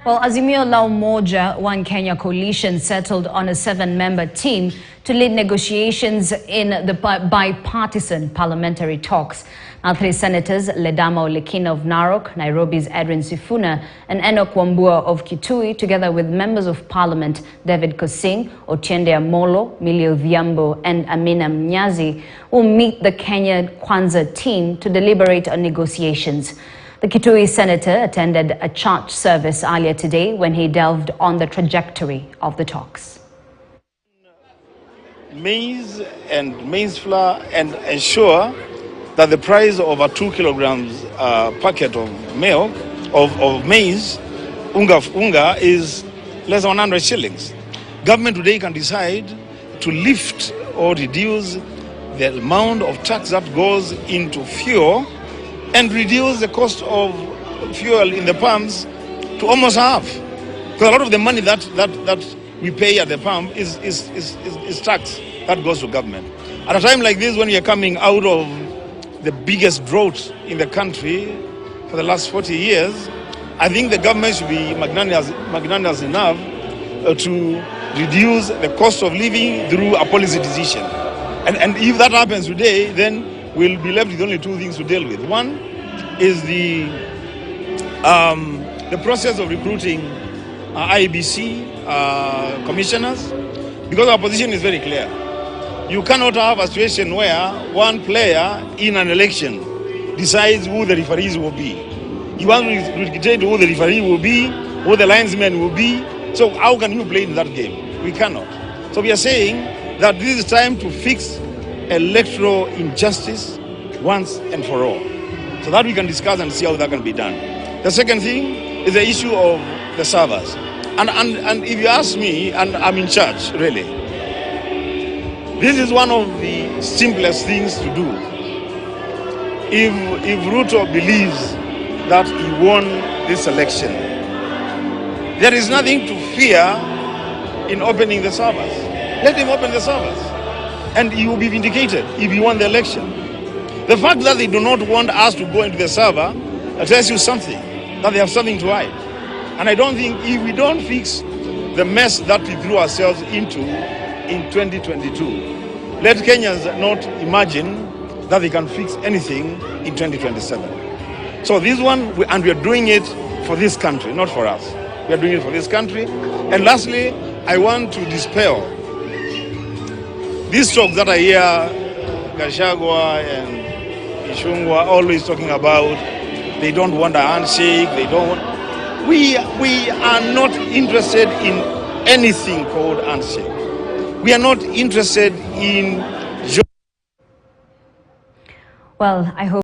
Well, Azimio La Umoja One Kenya coalition settled on a 7-member team to lead negotiations in the bipartisan parliamentary talks. Now, 3 senators, Ledama Olekina of Narok, Nairobi's Edwin Sifuna, and Enoch Wambua of Kitui, together with members of parliament David Kosing, Otiende Amolo, Millie Odhiambo, and Amina Mnyazi, will meet the Kenya Kwanza team to deliberate on negotiations. The Kitui senator attended a church service earlier today when he delved on the trajectory of the talks. Maize and maize flour, and ensure that the price of a 2 kilograms packet of milk, of maize, unga is less than 100 shillings. Government today can decide to lift or reduce the amount of tax that goes into fuel and reduce the cost of fuel in the pumps to almost half. Because a lot of the money that we pay at the pump is tax that goes to government. At a time like this, when we are coming out of the biggest drought in the country for the last 40 years, I think the government should be magnanimous enough to reduce the cost of living through a policy decision. And if that happens today, then we'll be left with only 2 things to deal with. One is the process of recruiting IEBC commissioners, because our position is very clear. You cannot have a situation where one player in an election decides who the referees will be. You want to dictate who the referee will be, who the linesman will be. So how can you play in that game? We cannot. So we are saying that this is time to fix electoral injustice once and for all, so that we can discuss and see how that can be done. The second thing is the issue of the servers. And if you ask me, and I'm in charge, really, this is one of the simplest things to do. If Ruto believes that he won this election, there is nothing to fear in opening the servers. Let him open the servers, and he will be vindicated if he won the election. The fact that they do not want us to go into the server tells you something, that they have something to hide. And I don't think, if we don't fix the mess that we threw ourselves into in 2022, let Kenyans not imagine that they can fix anything in 2027. So this one, and we are doing it for this country, not for us. We are doing it for this country. And lastly, I want to dispel these talks that I hear Gachagua and Ishungwa always talking about. They don't want a handshake, they don't want... We are not interested in anything called handshake. We are not interested in... Well, I hope